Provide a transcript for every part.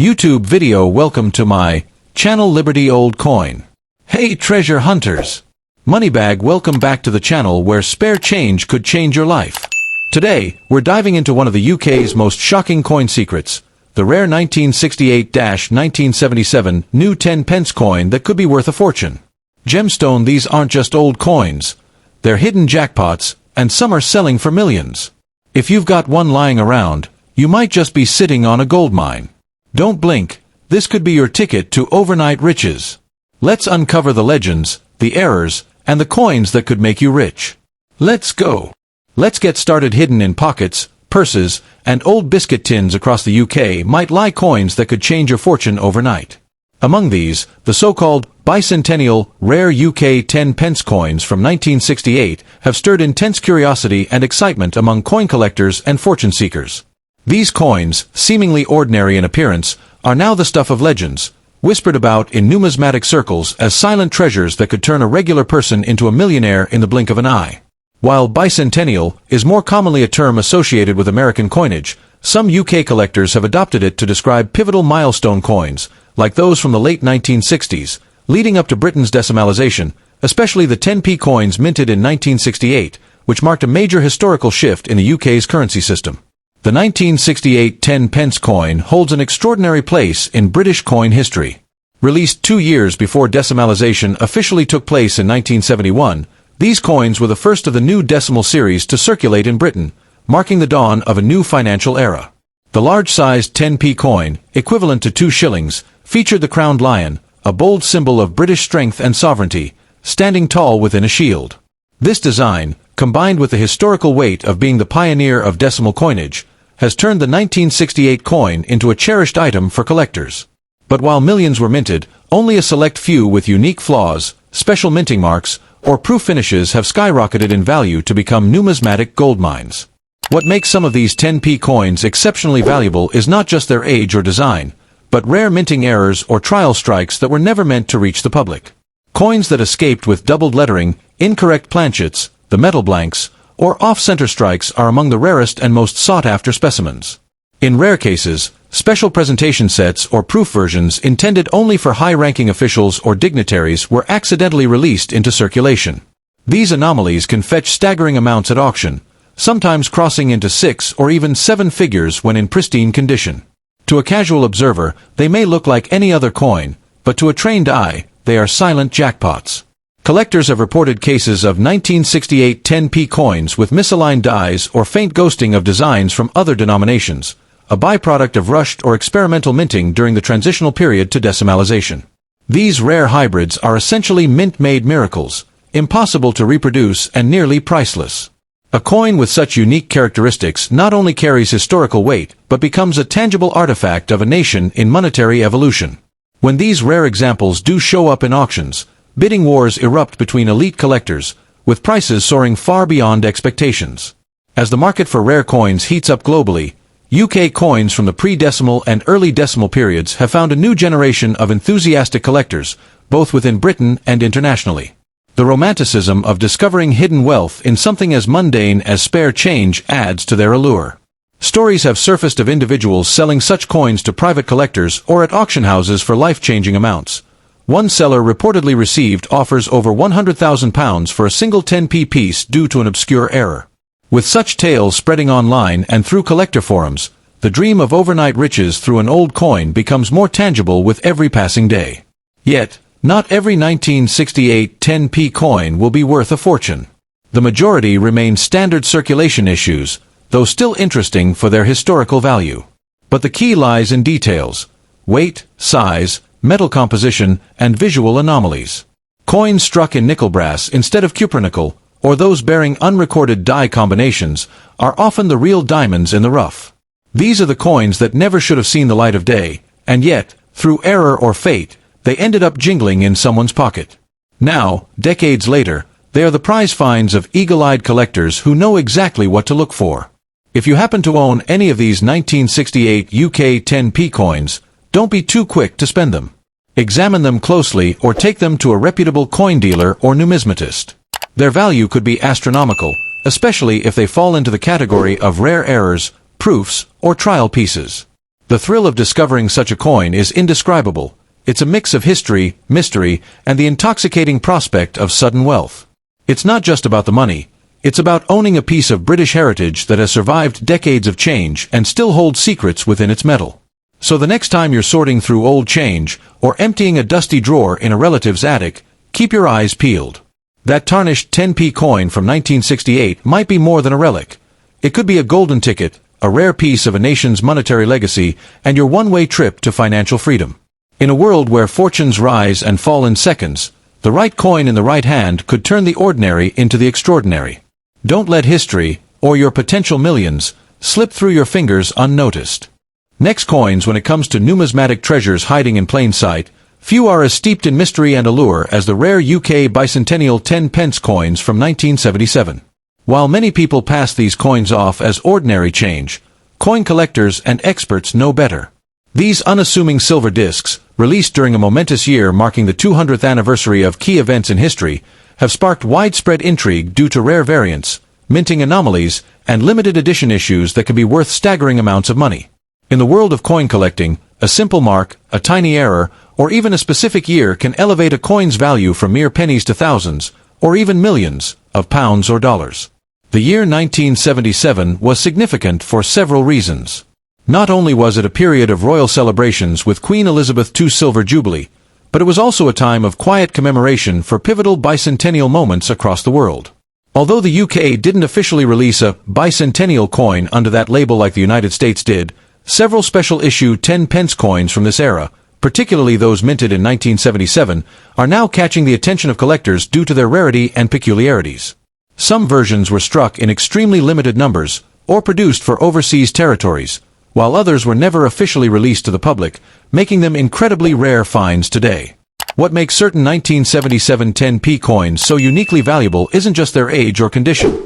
YouTube video. Welcome to my channel Liberty Old Coin. Hey treasure hunters! Moneybag, welcome back to the channel where spare change could change your life. Today, we're diving into one of the UK's most shocking coin secrets, the rare 1968-1977 new 10 pence coin that could be worth a fortune. Gemstone, these aren't just old coins. They're hidden jackpots, and some are selling for millions. If you've got one lying around, you might just be sitting on a gold mine. Don't blink, this could be your ticket to overnight riches. Let's uncover the legends, the errors, and the coins that could make you rich. Let's go! Let's get started. Hidden in pockets, purses, and old biscuit tins across the UK might lie coins that could change your fortune overnight. Among these, the so-called bicentennial, rare UK 10 pence coins from 1968 have stirred intense curiosity and excitement among coin collectors and fortune seekers. These coins, seemingly ordinary in appearance, are now the stuff of legends, whispered about in numismatic circles as silent treasures that could turn a regular person into a millionaire in the blink of an eye. While bicentennial is more commonly a term associated with American coinage, some UK collectors have adopted it to describe pivotal milestone coins, like those from the late 1960s, leading up to Britain's decimalisation, especially the 10p coins minted in 1968, which marked a major historical shift in the UK's currency system. The 1968 10 pence coin holds an extraordinary place in British coin history. Released 2 years before decimalisation officially took place in 1971, these coins were the first of the new decimal series to circulate in Britain, marking the dawn of a new financial era. The large-sized 10p coin, equivalent to 2 shillings, featured the crowned lion, a bold symbol of British strength and sovereignty, standing tall within a shield. This design, combined with the historical weight of being the pioneer of decimal coinage, has turned the 1968 coin into a cherished item for collectors. But while millions were minted, only a select few with unique flaws, special minting marks, or proof finishes have skyrocketed in value to become numismatic gold mines. What makes some of these 10p coins exceptionally valuable is not just their age or design, but rare minting errors or trial strikes that were never meant to reach the public. Coins that escaped with doubled lettering, incorrect planchets, the metal blanks, or off-center strikes are among the rarest and most sought-after specimens. In rare cases, special presentation sets or proof versions intended only for high-ranking officials or dignitaries were accidentally released into circulation. These anomalies can fetch staggering amounts at auction, sometimes crossing into 6 or even 7 figures when in pristine condition. To a casual observer, they may look like any other coin, but to a trained eye, they are silent jackpots. Collectors have reported cases of 1968 10p coins with misaligned dies or faint ghosting of designs from other denominations, a byproduct of rushed or experimental minting during the transitional period to decimalisation. These rare hybrids are essentially mint-made miracles, impossible to reproduce and nearly priceless. A coin with such unique characteristics not only carries historical weight, but becomes a tangible artifact of a nation in monetary evolution. When these rare examples do show up in auctions, bidding wars erupt between elite collectors, with prices soaring far beyond expectations. As the market for rare coins heats up globally, UK coins from the pre-decimal and early decimal periods have found a new generation of enthusiastic collectors, both within Britain and internationally. The romanticism of discovering hidden wealth in something as mundane as spare change adds to their allure. Stories have surfaced of individuals selling such coins to private collectors or at auction houses for life-changing amounts. One seller reportedly received offers over £100,000 for a single 10p piece due to an obscure error. With such tales spreading online and through collector forums, the dream of overnight riches through an old coin becomes more tangible with every passing day. Yet, not every 1968 10p coin will be worth a fortune. The majority remain standard circulation issues, though still interesting for their historical value. But the key lies in details: weight, size, metal composition, and visual anomalies. Coins struck in nickel brass instead of cupronickel, or those bearing unrecorded die combinations, are often the real diamonds in the rough. These are the coins that never should have seen the light of day, and yet, through error or fate, they ended up jingling in someone's pocket. Now, decades later, they are the prize finds of eagle-eyed collectors who know exactly what to look for. If you happen to own any of these 1968 UK 10p coins, don't be too quick to spend them. Examine them closely or take them to a reputable coin dealer or numismatist. Their value could be astronomical, especially if they fall into the category of rare errors, proofs, or trial pieces. The thrill of discovering such a coin is indescribable. It's a mix of history, mystery, and the intoxicating prospect of sudden wealth. It's not just about the money. It's about owning a piece of British heritage that has survived decades of change and still holds secrets within its metal. So the next time you're sorting through old change, or emptying a dusty drawer in a relative's attic, keep your eyes peeled. That tarnished 10p coin from 1968 might be more than a relic. It could be a golden ticket, a rare piece of a nation's monetary legacy, and your one-way trip to financial freedom. In a world where fortunes rise and fall in seconds, the right coin in the right hand could turn the ordinary into the extraordinary. Don't let history, or your potential millions, slip through your fingers unnoticed. Next, coins. When it comes to numismatic treasures hiding in plain sight, few are as steeped in mystery and allure as the rare UK bicentennial 10 pence coins from 1977. While many people pass these coins off as ordinary change, coin collectors and experts know better. These unassuming silver discs, released during a momentous year marking the 200th anniversary of key events in history, have sparked widespread intrigue due to rare variants, minting anomalies, and limited edition issues that can be worth staggering amounts of money. In the world of coin collecting, a simple mark, a tiny error, or even a specific year can elevate a coin's value from mere pennies to thousands, or even millions, of pounds or dollars. The year 1977 was significant for several reasons. Not only was it a period of royal celebrations with Queen Elizabeth II's Silver Jubilee, but it was also a time of quiet commemoration for pivotal bicentennial moments across the world. Although the UK didn't officially release a bicentennial coin under that label like the United States did, several special issue 10 pence coins from this era, particularly those minted in 1977, are now catching the attention of collectors due to their rarity and peculiarities. Some versions were struck in extremely limited numbers, or produced for overseas territories, while others were never officially released to the public, making them incredibly rare finds today. What makes certain 1977 10p coins so uniquely valuable isn't just their age or condition.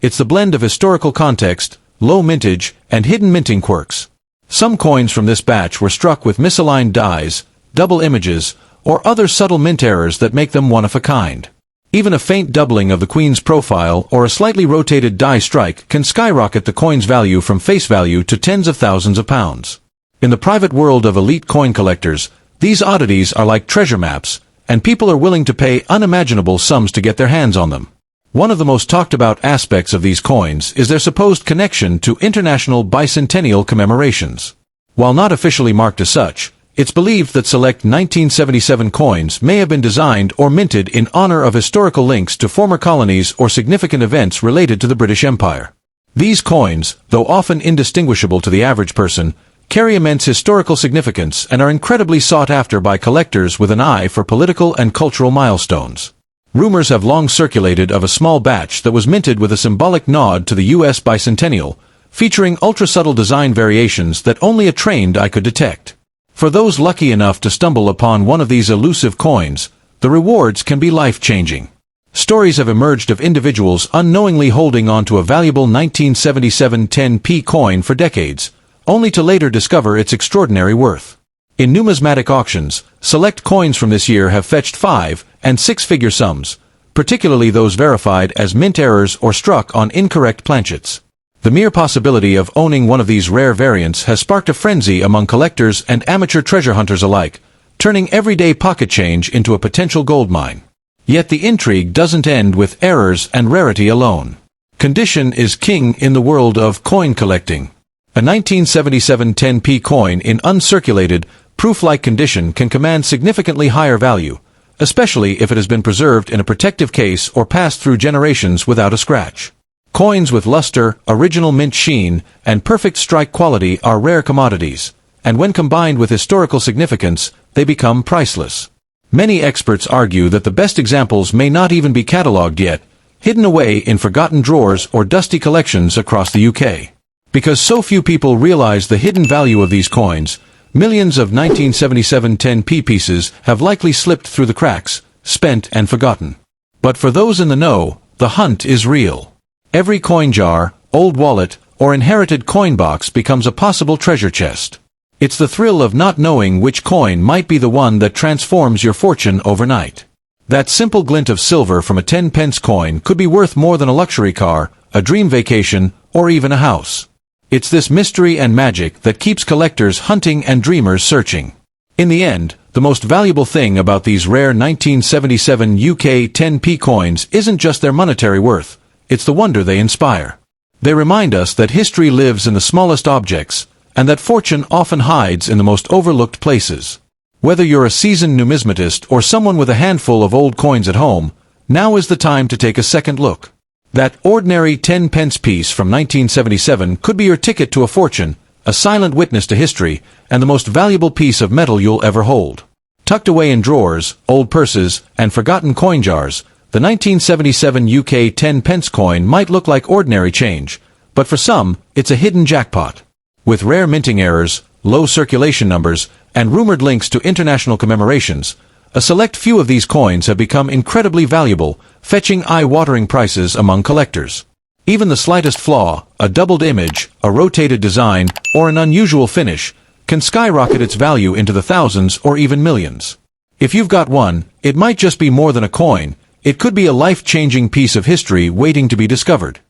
It's the blend of historical context, low mintage, and hidden minting quirks. Some coins from this batch were struck with misaligned dies, double images, or other subtle mint errors that make them one of a kind. Even a faint doubling of the Queen's profile or a slightly rotated die strike can skyrocket the coin's value from face value to tens of thousands of pounds. In the private world of elite coin collectors, these oddities are like treasure maps, and people are willing to pay unimaginable sums to get their hands on them. One of the most talked about aspects of these coins is their supposed connection to international bicentennial commemorations. While not officially marked as such, it's believed that select 1977 coins may have been designed or minted in honor of historical links to former colonies or significant events related to the British Empire. These coins, though often indistinguishable to the average person, carry immense historical significance and are incredibly sought after by collectors with an eye for political and cultural milestones. Rumors have long circulated of a small batch that was minted with a symbolic nod to the US bicentennial, featuring ultra-subtle design variations that only a trained eye could detect. For those lucky enough to stumble upon one of these elusive coins, the rewards can be life-changing. Stories have emerged of individuals unknowingly holding on to a valuable 1977 10p coin for decades, only to later discover its extraordinary worth. In numismatic auctions, select coins from this year have fetched 5- and 6-figure sums, particularly those verified as mint errors or struck on incorrect planchets. The mere possibility of owning one of these rare variants has sparked a frenzy among collectors and amateur treasure hunters alike, turning everyday pocket change into a potential goldmine. Yet the intrigue doesn't end with errors and rarity alone. Condition is king in the world of coin collecting. A 1977 10p coin in uncirculated, proof-like condition can command significantly higher value, especially if it has been preserved in a protective case or passed through generations without a scratch. Coins with luster, original mint sheen, and perfect strike quality are rare commodities, and when combined with historical significance, they become priceless. Many experts argue that the best examples may not even be catalogued yet, hidden away in forgotten drawers or dusty collections across the UK. Because so few people realize the hidden value of these coins, millions of 1977 10p pieces have likely slipped through the cracks, spent and forgotten. But for those in the know, the hunt is real. Every coin jar, old wallet, or inherited coin box becomes a possible treasure chest. It's the thrill of not knowing which coin might be the one that transforms your fortune overnight. That simple glint of silver from a 10 pence coin could be worth more than a luxury car, a dream vacation, or even a house. It's this mystery and magic that keeps collectors hunting and dreamers searching. In the end, the most valuable thing about these rare 1977 UK 10p coins isn't just their monetary worth, it's the wonder they inspire. They remind us that history lives in the smallest objects, and that fortune often hides in the most overlooked places. Whether you're a seasoned numismatist or someone with a handful of old coins at home, now is the time to take a second look. That ordinary 10-pence piece from 1977 could be your ticket to a fortune, a silent witness to history, and the most valuable piece of metal you'll ever hold. Tucked away in drawers, old purses, and forgotten coin jars, the 1977 UK 10-pence coin might look like ordinary change, but for some, it's a hidden jackpot. With rare minting errors, low circulation numbers, and rumored links to international commemorations, a select few of these coins have become incredibly valuable, fetching eye-watering prices among collectors. Even the slightest flaw, a doubled image, a rotated design, or an unusual finish, can skyrocket its value into the thousands or even millions. If you've got one, it might just be more than a coin, it could be a life-changing piece of history waiting to be discovered.